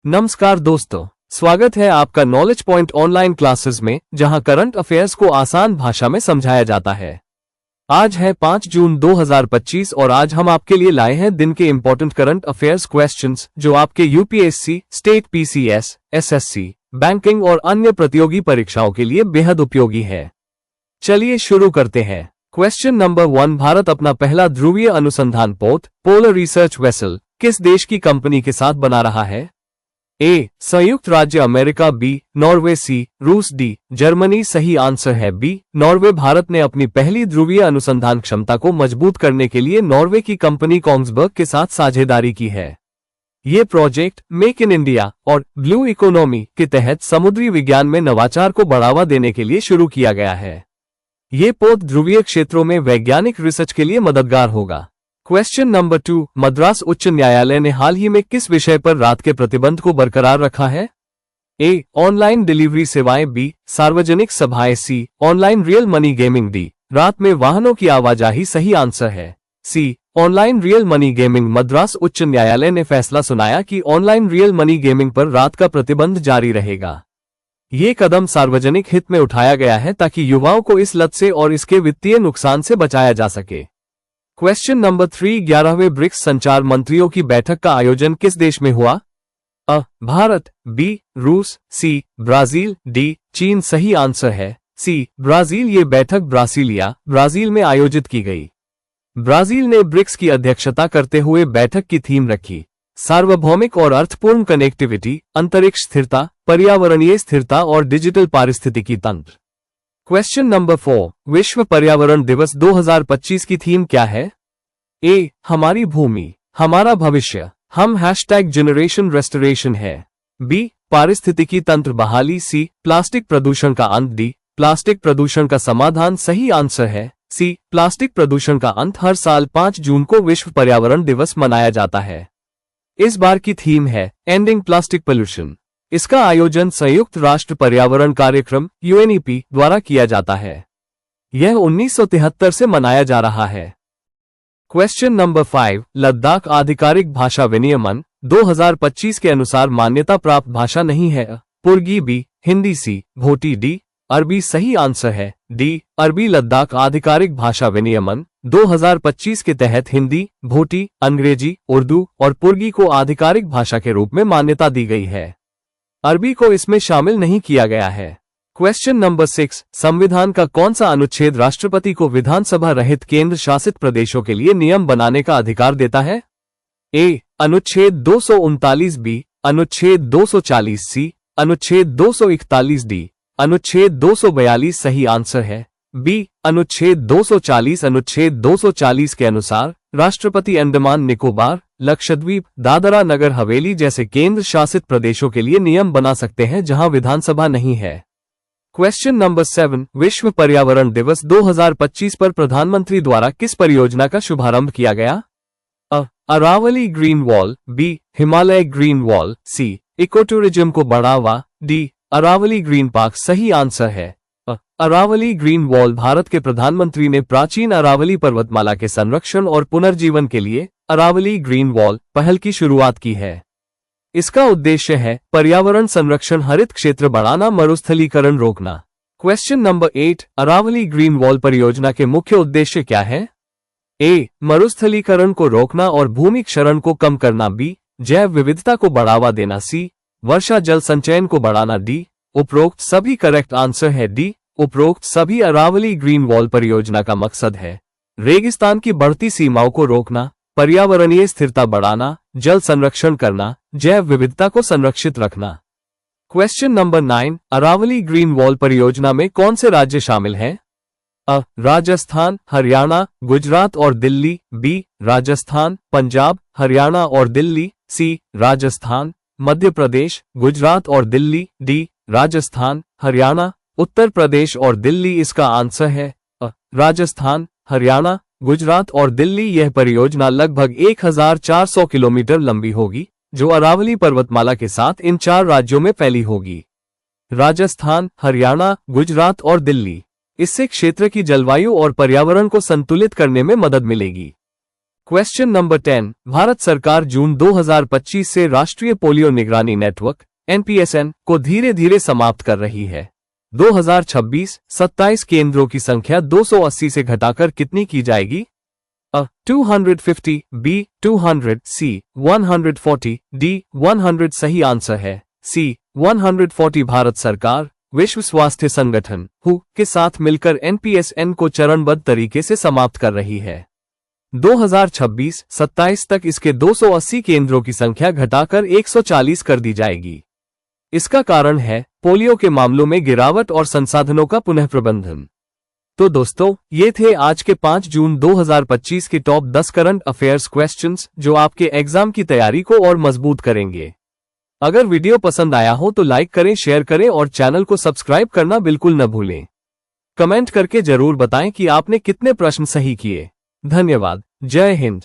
नमस्कार दोस्तों, स्वागत है आपका नॉलेज पॉइंट ऑनलाइन क्लासेस में, जहां करंट अफेयर्स को आसान भाषा में समझाया जाता है। आज है 5 जून 2025 और आज हम आपके लिए लाए हैं दिन के इंपॉर्टेंट करंट अफेयर्स क्वेश्चंस जो आपके UPSC, state PCS, SSC, banking और अन्य प्रतियोगी परीक्षाओं के लिए बेहद उपयोगी है। चलिए शुरू करते हैं। क्वेश्चन नंबर 1, भारत अपना पहला ध्रुवीय अनुसंधान पोत पोलर रिसर्च वेसल किस देश की कंपनी के साथ बना रहा है? ए. संयुक्त राज्य अमेरिका, बी. नॉर्वे, सी. रूस, डी. जर्मनी। सही आंसर है बी. नॉर्वे। भारत ने अपनी पहली ध्रुवीय अनुसंधान क्षमता को मजबूत करने के लिए नॉर्वे की कंपनी कोंग्सबर्ग के साथ साझेदारी की है। ये प्रोजेक्ट मेक इन इंडिया और ब्लू इकोनॉमी के तहत समुद्री विज्ञान में नवाचार को बढ़ावा देने के लिए शुरू किया गया है। ये पोत ध्रुवीय क्षेत्रों में वैज्ञानिक रिसर्च के लिए मददगार होगा। क्वेश्चन नंबर 2, मद्रास उच्च न्यायालय ने हाल ही में किस विषय पर रात के प्रतिबंध को बरकरार रखा है? ए. ऑनलाइन डिलीवरी सेवाएं, बी. सार्वजनिक सभाएं, C. Online real money gaming, D. रात में वाहनों की आवाजाही। सही आंसर है C. Online real money gaming. Madras उच्च न्यायालय ने फैसला सुनाया कि ऑनलाइन रियल मनी गेमिंग पर रात का प्रतिबंध जारी रहेगा। ये कदम सार्वजनिक हित में उठाया गया है ताकि युवाओं को इस लत से और इसके वित्तीय नुकसान से बचाया जा सके। क्वेश्चन नंबर 3, 11वें ब्रिक्स संचार मंत्रियों की बैठक का आयोजन किस देश में हुआ? अ. भारत, बी. रूस, सी. Brazil, D. चीन। सही आंसर है सी. ब्राजील। ये बैठक ब्रासीलिया, ब्राजील में आयोजित की गई। ब्राजील ने ब्रिक्स की अध्यक्षता करते हुए बैठक की थीम रखी, सार्वभौमिक और अर्थपूर्ण कनेक्टिविटी, अंतरिक्ष स्थिरता, पर्यावरणीय स्थिरता और डिजिटल पारिस्थितिकी तंत्र। क्वेश्चन नंबर 4, विश्व पर्यावरण दिवस 2025 की थीम क्या है? ए. हमारी भूमि, हमारा भविष्य, हम #जनरेशन रेस्टोरेशन है। बी. पारिस्थितिकी तंत्र बहाली, सी. प्लास्टिक प्रदूषण का अंत, डी. प्लास्टिक प्रदूषण का समाधान। सही आंसर है सी. प्लास्टिक प्रदूषण का अंत। हर साल 5 जून को विश्व पर्यावरण दिवस मनाया जाता है। इस बार की थीम है एंडिंग प्लास्टिक पोल्यूशन। इसका आयोजन संयुक्त राष्ट्र पर्यावरण कार्यक्रम (UNEP) द्वारा किया जाता है। यह 1973 से मनाया जा रहा है। क्वेश्चन नंबर 5, लद्दाख आधिकारिक भाषा विनियमन 2025 के अनुसार मान्यता प्राप्त भाषा नहीं है। पुर्गी, बी. हिंदी, सी. भोटी, डी. अरबी। सही आंसर है डी. अरबी। लद्दाख आधिकारिक भाषा विनियमन 2025 के तहत हिंदी, भोटी, अंग्रेजी, उर्दू और पुर्गी को आधिकारिक भाषा के रूप में मान्यता दी गई है। अरबी को इसमें शामिल नहीं किया गया है। क्वेश्चन नंबर 6, संविधान का कौन सा अनुच्छेद राष्ट्रपति को विधानसभा रहित केंद्र शासित प्रदेशों के लिए नियम बनाने का अधिकार देता है? ए. अनुच्छेद 239, बी. अनुच्छेद 240, सी. अनुच्छेद 241, डी. अनुच्छेद 242। सही आंसर है बी. अनुच्छेद 240। अनुच्छेद 240 के अनुसार राष्ट्रपति अंडमान निकोबार, लक्षद्वीप, दादरा नगर हवेली जैसे केंद्र शासित प्रदेशों के लिए नियम बना सकते हैं जहां विधानसभा नहीं है। क्वेश्चन नंबर 7, विश्व पर्यावरण दिवस 2025 पर प्रधानमंत्री द्वारा किस परियोजना का शुभारंभ किया गया? A. Aravalli green wall, B. Himalaya green wall, C. Ecotourism को बढ़ावा, डी. Aravalli green park. सही आंसर है अरावली ग्रीन वॉल। भारत के प्रधानमंत्री ने प्राचीन अरावली पर्वतमाला के संरक्षण और पुनर्जीवन के लिए अरावली ग्रीन वॉल पहल की शुरुआत की है। इसका उद्देश्य है पर्यावरण संरक्षण, हरित क्षेत्र बढ़ाना, मरुस्थलीकरण रोकना। Question number 8, Aravalli green wall परियोजना के मुख्य उद्देश्य क्या है? ए. मरुस्थलीकरण को रोकना और भूमि क्षरण को कम करना, बी. जैव विविधता को बढ़ावा देना, सी. वर्षा जल संचयन को बढ़ाना, डी. उपरोक्त सभी करेक्ट आंसर है डी. उपरोक्त सभी। अरावली ग्रीन वॉल परियोजना का मकसद है रेगिस्तान की बढ़ती सीमाओं को रोकना, पर्यावरणीय स्थिरता बढ़ाना, जल संरक्षण करना, जैव विविधता को संरक्षित रखना। Question number 9, Aravalli green wall परियोजना में कौन से राज्य शामिल हैं? अ. राजस्थान, हरियाणा, गुजरात और दिल्ली, बी. राजस्थान, पंजाब, हरियाणा और दिल्ली, सी. राजस्थान, मध्य प्रदेश, गुजरात और दिल्ली, डी. राजस्थान, हरियाणा, उत्तर प्रदेश और दिल्ली। इसका आंसर है अ. राजस्थान, हरियाणा, गुजरात और दिल्ली। यह परियोजना लगभग 1400 किलोमीटर लंबी होगी जो अरावली पर्वतमाला के साथ इन 4 राज्यों में फैली होगी। राजस्थान, हरियाणा, गुजरात और दिल्ली। इससे क्षेत्र की जलवायु और पर्यावरण को संतुलित करने में मदद मिलेगी। Question number 10। भारत सरकार जून 2025 से राष्ट्रीय पोलियो निगरानी नेटवर्क (NPSN) को धीरे धीरे समाप्त कर रही है। 2026-27 केंद्रों की संख्या 280 से घटाकर कितनी की जाएगी? A. 250, B. 200, C. 140, D. 100। सही आंसर है C. 140। भारत सरकार विश्व स्वास्थ्य संगठन WHO के साथ मिलकर NPSN को चरणबद्ध तरीके से समाप्त कर रही है। 2026-27 तक इसके 280 केंद्रों की संख्या घटाकर 140 कर दी जाएगी। इसका कारण है पोलियो के मामलों में गिरावट और संसाधनों का पुनः प्रबंधन। तो दोस्तों, ये थे आज के 5 जून 2025 के टॉप 10 करंट अफेयर्स क्वेश्चंस जो आपके एग्जाम की तैयारी को और मजबूत करेंगे। अगर वीडियो पसंद आया हो तो लाइक करें, शेयर करें और चैनल को सब्सक्राइब करना बिल्कुल न भूलें। कमेंट करके जरूर बताएं कि आपने कितने प्रश्न सही किए। धन्यवाद। जय हिंद।